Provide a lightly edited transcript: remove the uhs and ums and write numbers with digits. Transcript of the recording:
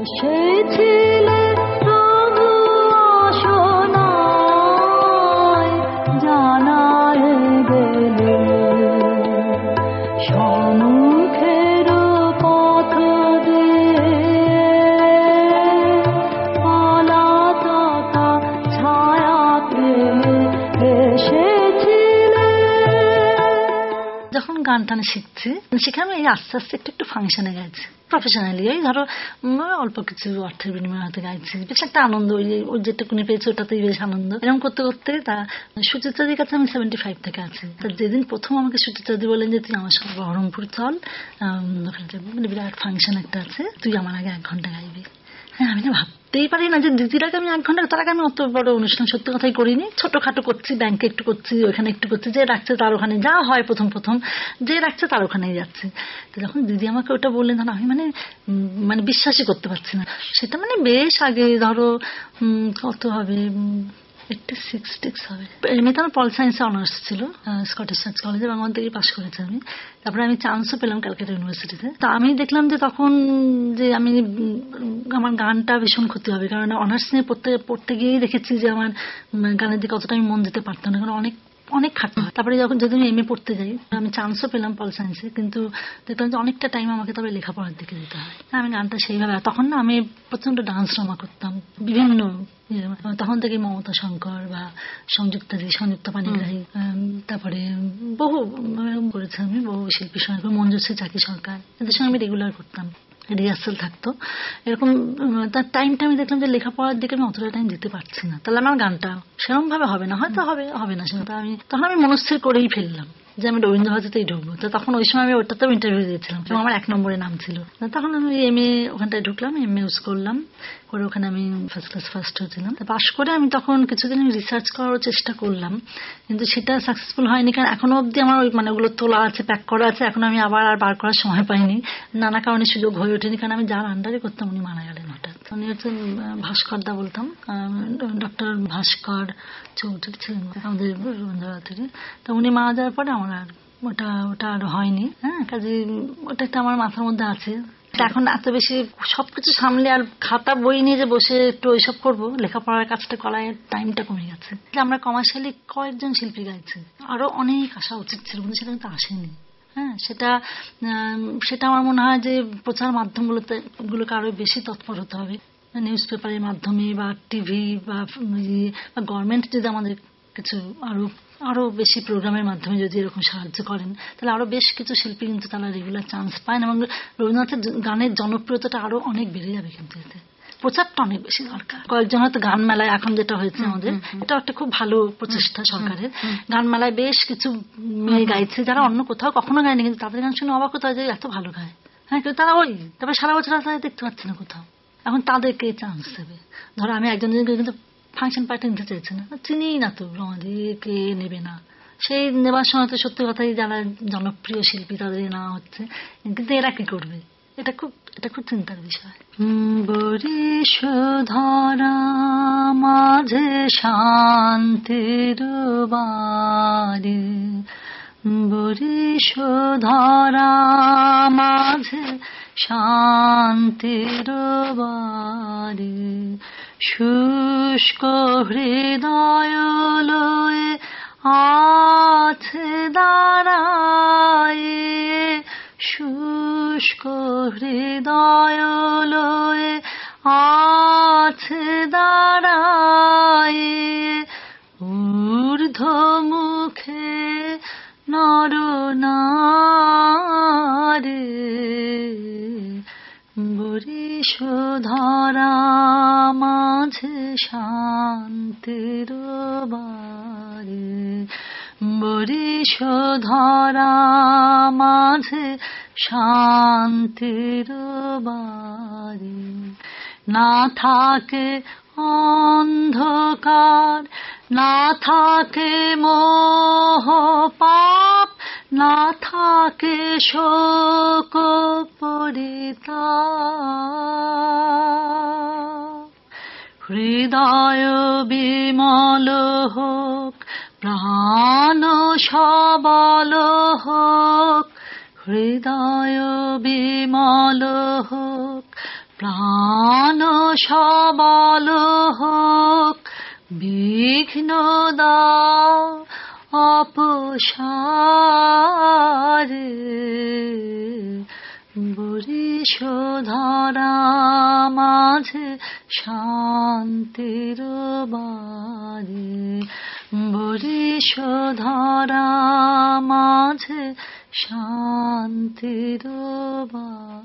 এসেছিলে প্রভু আসনায়, জানায় গেলে সম্মুখের পথ দিয়ে, পলাতকা ছায়া পেলে এসেছিলে। যখন গান টান শিখছি, সেখানে এই আস্তে আস্তে একটু একটু ফাংশনে গেছে প্রফেশনালি। এই ধরো অল্প কিছু অর্থের বিনিময়ে হয়তো গাইছি, বেশ একটা আনন্দ, ওই যেটুকুনি পেয়েছি ওটাতেই বেশ আনন্দ। এরকম করতে করতে তা সুচিত্রাদির কাছে আমি 75 থেকে আছি। তা যেদিন প্রথম আমাকে সুচিত্রাদি বলেন যে তুই আমার সঙ্গে বহরমপুর চল, ওখানে মানে বিরাট ফাংশন একটা আছে, তুই আমার আগে 1 ঘন্টা গাইবি। হ্যাঁ, আমি না ভাবতেই পারি না যে দিদির আগে আমি 1 ঘন্টা, তার আগে আমি অত বড় অনুষ্ঠান সত্যি কথাই করিনি। ছোটখাটো করছি, ব্যাংকে একটু করছি, ওখানে একটু করছি, যে রাখছে তার ওখানে যা হয়, প্রথম প্রথম যে রাখছে তার ওখানেই যাচ্ছে। তো যখন দিদি আমাকে ওটা বললেন, তখন আমি মানে বিশ্বাসই করতে পারছি না। সেটা মানে বেশ আগে, ধরো কত হবে, 86 হবে। এমনিতে আমার পল সায়েন্সে অনার্স ছিল, স্কটিশ চার্চ কলেজে, বাংলা থেকেই পাশ করেছি আমি। তারপরে আমি চান্সও পেলাম ক্যালকাটা ইউনিভার্সিটিতে। তা আমি দেখলাম যে তখন যে আমার গানটা ভীষণ ক্ষতি হবে, কারণ অনার্স নিয়ে পড়তে গিয়েই দেখেছি যে আমার গানের দিকে অতটা আমি মন দিতে পারতাম না, কারণ অনেক খাটতে হয়। তারপরে যখন যদি আমি এমএ পড়তে যাই, আমি চান্সও পেলাম পল সায়েন্সে, কিন্তু দেখলাম যে অনেকটা টাইম আমাকে তবে লেখাপড়ার দিকে দিতে হয়। আমি গানটা সেইভাবে, তখন না আমি প্রচন্ড ডান্স ড্রামা করতাম বিভিন্ন, তখন থেকে মমতা শঙ্কর বা সংযুক্তা পানিগ্রাহী, তারপরে বহু করেছি আমি, বহু শিল্পীর সঙ্গে, মঞ্জুশ্রী চাকি সরকার, এদের সঙ্গে আমি রেগুলার করতাম, রিহার্সাল থাকতো এরকম। তার টাইমটা আমি দেখলাম যে লেখাপড়ার দিকে আমি অতটা টাইম দিতে পারছি না, তাহলে আমার গানটা সেরকম ভাবে হবে না, হয়তো হবে না সেটা। তখন আমি মনস্থির করেই ফেললাম যে আমি রবীন্দ্র ভারতীতেই ঢুকবো। তো তখন ওই সময় আমি ওটাতেও ইন্টারভিউ দিয়েছিলাম এবং আমার 1 নম্বরে নাম ছিল। তখন আমি এমএ ওখানটায় ঢুকলাম, এমএ ইউজ করলাম, করে ওখানে আমি ফার্স্ট ক্লাস ফার্স্ট হয়েছিলাম। পাশ করে আমি তখন কিছুদিন রিসার্চ করার চেষ্টা করলাম, কিন্তু সেটা সাকসেসফুল হয়নি, কারণ এখনো অব্দি আমার ওই ওগুলো তোলা আছে, প্যাক করা আছে, এখন আমি আবার বার করার সময় পাইনি, নানা কারণে সুযোগ হয়ে ওঠেনি। কারণ আমি যার আন্ডারে করতাম উনি মারা গেলেন হঠাৎ। উনি হচ্ছেন ভাস্কর দা বলতাম, ডক্টর ভাস্কর চৌধুরী ছিলেন আমাদের রবীন্দ্রনাথের। তো উনি মারা যাওয়ার পরে আমার আর ওটা আর হয়নি। হ্যাঁ, কাজে ওটা একটা আমার মাথার মধ্যে আছে। এখন এত বেশি সবকিছু সামলে আর খাতা বই নিয়ে যে বসে একটু ওইসব করবো, লেখাপড়ার কাজটা করার টাইমটা কমে গেছে। আমরা কমার্শিয়ালি কয়েকজন শিল্পী গাইছি, আরো অনেক আসা উচিত ছিল, কিন্তু সেটা কিন্তু আসেনি। হ্যাঁ, সেটা আমার মনে হয় যে প্রচার মাধ্যমগুলোকে আরো বেশি তৎপর হতে হবে, নিউজ পেপারের মাধ্যমে বা টিভি বা গভর্নমেন্ট যদি আমাদের কিছু আরো বেশি প্রোগ্রামের মাধ্যমে যদি এরকম সাহায্য করেন, তাহলে আরো বেশ কিছু শিল্পী কিন্তু তারা রেগুলার চান্স পায়, এবং রবীন্দ্রনাথের গানের জনপ্রিয়তাটা আরো অনেক বেড়ে যাবে। কিন্তু এতে প্রচারটা অনেক বেশি দরকার। কয়েকজন হয়তো গান মেলায়, এখন যেটা হয়েছে আমাদের, এটা একটা খুব ভালো প্রচেষ্টা সরকারের। গান মেলায় বেশ কিছু মেয়ে গাইছে যারা অন্য কোথাও কখনো গায়নি, কিন্তু তাদের গান শুনে অবাক হতে হয় যে এত ভালো গায়। হ্যাঁ, কিন্তু তারা তারপরে সারা বছর তাদের দেখতে পাচ্ছে না কোথাও, এখন তাদেরকে চান্স দেবে। ধরো আমি একজন কিন্তু ফাংশন পার্টি নিতে চাইছে না, চিনি না তো, আমাদেরকে নেবে না। সেই নেবার সময় তো সত্যি কথাই যারা জনপ্রিয় শিল্পী তাদের নেওয়া হচ্ছে, কিন্তু এরা কি করবে? এটা খুব চিন্তার বিষয়। বরিশ ধরা মাঝে শান্তির বাড়ি, বরিশ ধরা মাঝে শান্তির বাড়ি, শুষ্ক হৃদয় লয়ে আছে দাঁড়ায়, শুষ্ক হৃদয় লয়ে আছে দাঁড়ায়, ঊর্ধ্ব মুখে নর নারী, বরিশ ধরা মাঝে শান্তির বাড়ি, বরিশ ধরা মাঝে শান্তির বাড়ি, না থাকে অন্ধকার, না থাকে মোহ পাপ, না থাকে শোক পরিতাপ, হৃদয় বিমল হোক, প্রাণ সবল হোক, হৃদয় বিমল হোক, প্রাণ সবল হোক, বিঘ্ন দাও অপসারে, বরিশ ধরা মাঝে শান্তির বাড়ি, বরিশ ধরা মাঝে শান্তির বাড়ি।